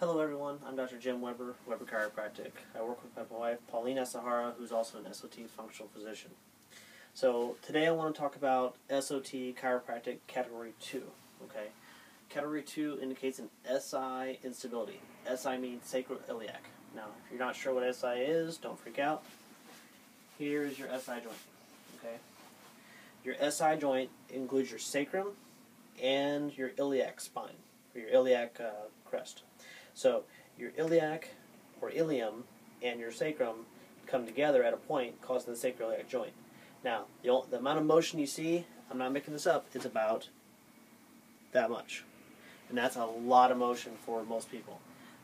Hello everyone, I'm Dr. Jim Weber, Weber Chiropractic. I work with my wife, Paulina Sahara, who's also an SOT functional physician. So today I want to talk about SOT Chiropractic Category 2. Okay, Category 2 indicates an SI instability. SI means sacroiliac. Now, if you're not sure what SI is, don't freak out. Here's your SI joint. Okay, your SI joint includes your sacrum and your iliac spine, or your iliac crest. So your iliac or ilium and your sacrum come together at a point causing the sacroiliac joint. Now, the amount of motion you see, I'm not making this up, it's about that much. And that's a lot of motion for most people.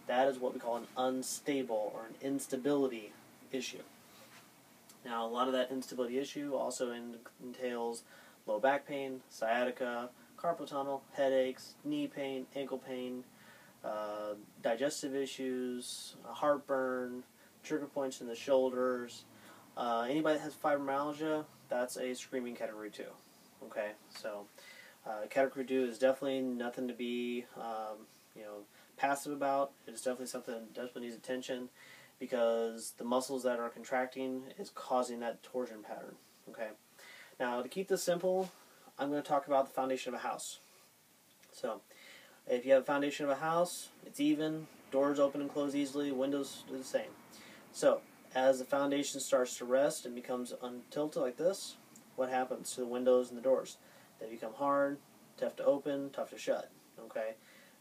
That is what we call an unstable or an instability issue. Now, a lot of that instability issue also entails low back pain, sciatica, carpal tunnel, headaches, knee pain, ankle pain, digestive issues, heartburn, trigger points in the shoulders. Anybody that has fibromyalgia, that's a screaming Category 2. Okay, so Category 2 is definitely nothing to be passive about. It is definitely something that definitely needs attention because the muscles that are contracting is causing that torsion pattern. Okay, now to keep this simple, I'm going to talk about the foundation of a house. So if you have a foundation of a house, it's even, doors open and close easily, windows do the same. So as the foundation starts to rest and becomes untilted like this, what happens to the windows and the doors? They become hard, tough to open, tough to shut. Okay,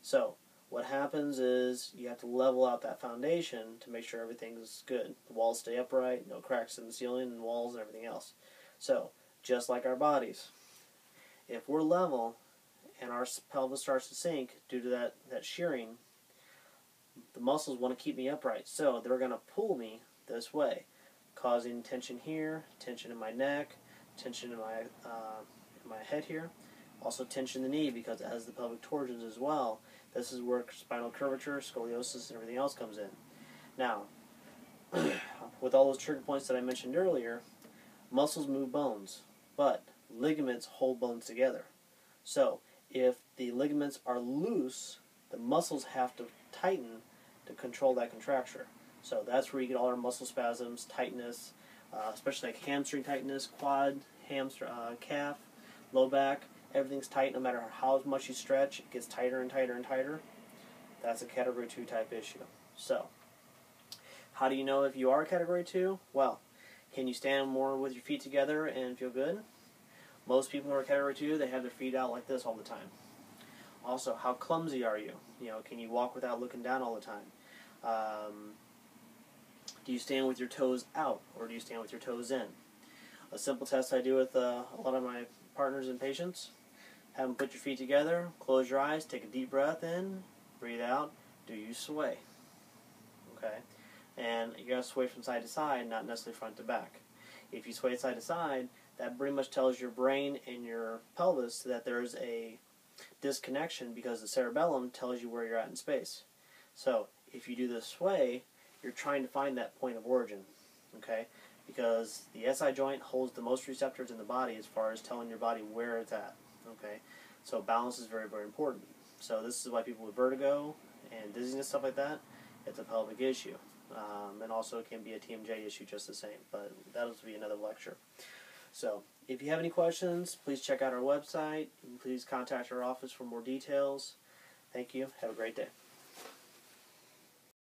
so what happens is you have to level out that foundation to make sure everything's good. The walls stay upright, no cracks in the ceiling and walls and everything else. So just like our bodies, if we're level and our pelvis starts to sink due to that shearing, the muscles want to keep me upright, so they're going to pull me this way, causing tension here, tension in my neck, tension in my head here, also tension in the knee because it has the pelvic torsions as well. This is where spinal curvature, scoliosis, and everything else comes in. Now, with all those trigger points that I mentioned earlier, muscles move bones, but ligaments hold bones together. So if the ligaments are loose, the muscles have to tighten to control that contracture. So that's where you get all our muscle spasms, tightness, especially like hamstring tightness, quad, hamstring, calf, low back. Everything's tight no matter how much you stretch. It gets tighter and tighter and tighter. That's a Category 2 type issue. So how do you know if you are a Category 2? Well, can you stand more with your feet together and feel good? Most people who are Category 2, they have their feet out like this all the time. Also, how clumsy are you? Can you walk without looking down all the time? Do you stand with your toes out, or do you stand with your toes in? A simple test I do with a lot of my partners and patients, have them put your feet together, close your eyes, take a deep breath in, breathe out. Do you sway? Okay? And you got to sway from side to side, not necessarily front to back. If you sway side to side, that pretty much tells your brain and your pelvis that there's a disconnection because the cerebellum tells you where you're at in space. So if you do this sway, you're trying to find that point of origin, okay? Because the SI joint holds the most receptors in the body as far as telling your body where it's at, okay? So balance is very, very important. So this is why people with vertigo and dizziness, stuff like that, it's a pelvic issue. And also it can be a TMJ issue just the same, but that'll be another lecture. So if you have any questions, please check out our website. Please contact our office for more details. Thank you. Have a great day.